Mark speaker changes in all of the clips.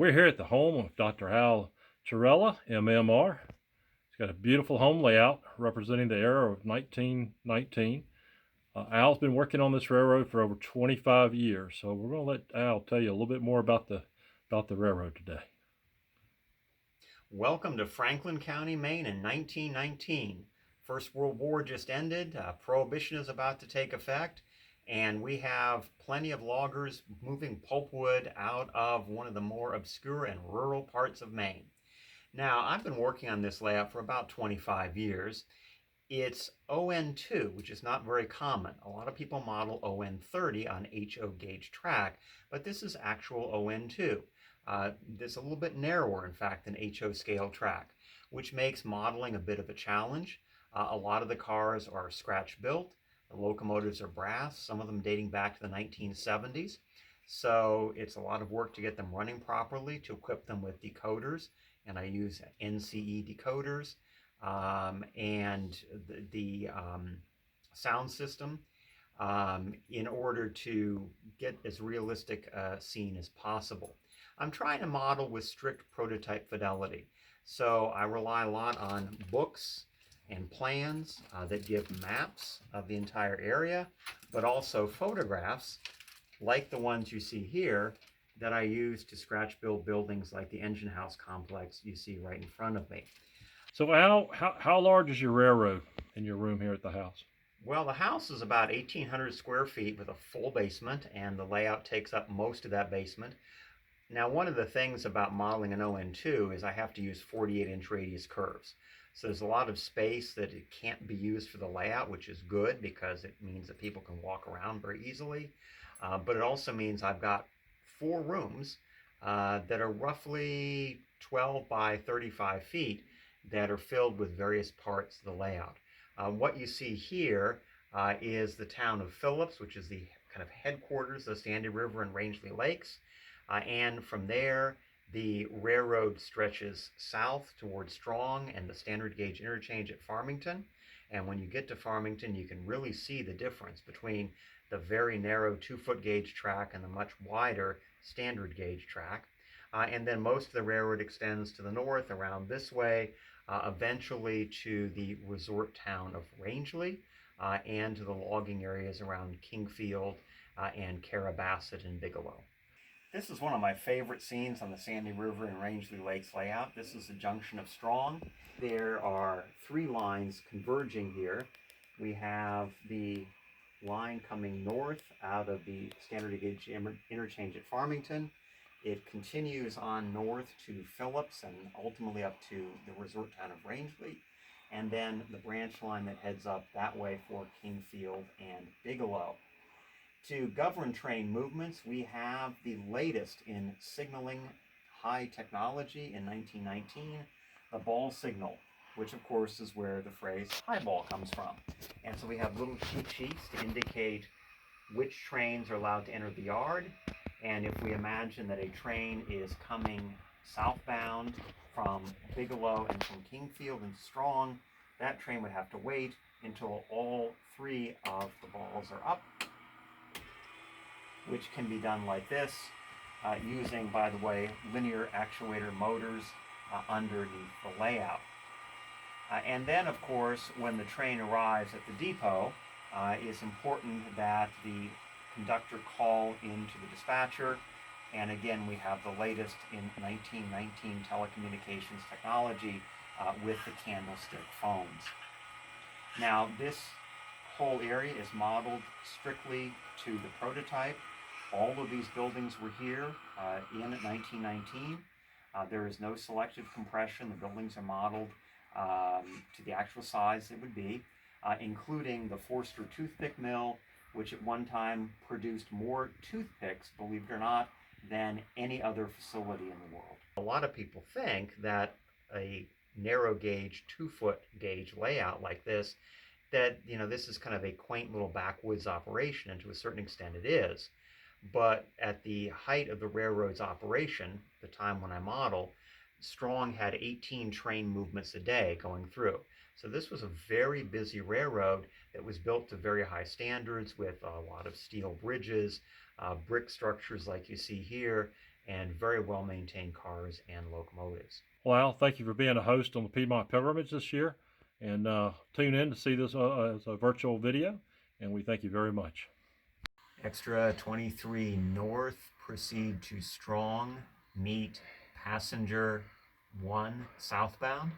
Speaker 1: We're here at the home of Dr. Churella, MMR. It's got a beautiful home layout representing the era of 1919. Al's been working on this railroad for over 25 years, so we're going to let Al tell you a little bit more about the railroad today.
Speaker 2: Welcome to Franklin County, Maine in 1919. First World War just ended, Prohibition is about to take effect, and we have plenty of loggers moving pulpwood out of one of the more obscure and rural parts of Maine. Now, I've been working on this layout for about 25 years. It's On2, which is not very common. A lot of people model ON30 on HO gauge track, but this is actual ON2. This is a little bit narrower, in fact, than HO scale track, which makes modeling a bit of a challenge. A lot of the cars are scratch built. The locomotives are brass, some of them dating back to the 1970s. So it's a lot of work to get them running properly, to equip them with decoders, and I use NCE decoders and the sound system in order to get as realistic a scene as possible. I'm trying to model with strict prototype fidelity, so I rely a lot on books and plans that give maps of the entire area, but also photographs like the ones you see here that I use to scratch build buildings like the engine house complex you see right in front of me.
Speaker 1: So Al, how large is your railroad in your room here at the house?
Speaker 2: Well, the house is about 1,800 square feet with a full basement, and the layout takes up most of that basement. Now, one of the things about modeling an ON2 is I have to use 48-inch radius curves. So there's a lot of space that it can't be used for the layout, which is good because it means that people can walk around very easily. But it also means I've got 4 rooms that are roughly 12 by 35 feet that are filled with various parts of the layout. What you see here is the town of Phillips, which is the kind of headquarters of Sandy River and Rangeley Lakes. And from there, the railroad stretches south towards Strong and the standard gauge interchange at Farmington. And when you get to Farmington, you can really see the difference between the very narrow 2-foot gauge track and the much wider standard gauge track. And then most of the railroad extends to the north around this way, eventually to the resort town of Rangeley and to the logging areas around Kingfield and Carabasset and Bigelow. This is one of my favorite scenes on the Sandy River and Rangeley Lakes layout. This is the junction of Strong. There are 3 lines converging here. We have the line coming north out of the standard gauge interchange at Farmington. It continues on north to Phillips and ultimately up to the resort town of Rangeley, and then the branch line that heads up that way for Kingfield and Bigelow. To govern train movements, we have the latest in signaling high technology in 1919, the ball signal, which of course is where the phrase highball comes from. And so we have little cheat sheets to indicate which trains are allowed to enter the yard. And if we imagine that a train is coming southbound from Bigelow and from Kingfield and Strong, that train would have to wait until all 3 of the balls are up, which can be done like this, using, by the way, linear actuator motors underneath the layout. And then, of course, when the train arrives at the depot, it's important that the conductor call into the dispatcher, and again we have the latest in 1919 telecommunications technology with the candlestick phones. Now this whole area is modeled strictly to the prototype. All of these buildings were here in 1919. There is no selective compression. The buildings are modeled to the actual size it would be, including the Forster toothpick mill, which at one time produced more toothpicks, believe it or not, than any other facility in the world. A lot of people think that a narrow gauge 2-foot gauge layout like this, that this is kind of a quaint little backwoods operation, and to a certain extent it is. But at the height of the railroad's operation, the time when I model, Strong had 18 train movements a day going through. So this was a very busy railroad that was built to very high standards with a lot of steel bridges, brick structures like you see here, and very well maintained cars and locomotives.
Speaker 1: Well, Al, thank you for being a host on the Piedmont Pilgrimage this year, and tune in to see this as a virtual video, and we thank you very much.
Speaker 2: Extra 23 north, proceed to Strong, meet passenger 1 southbound.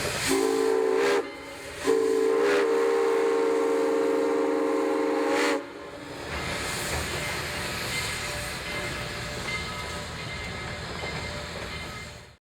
Speaker 2: it.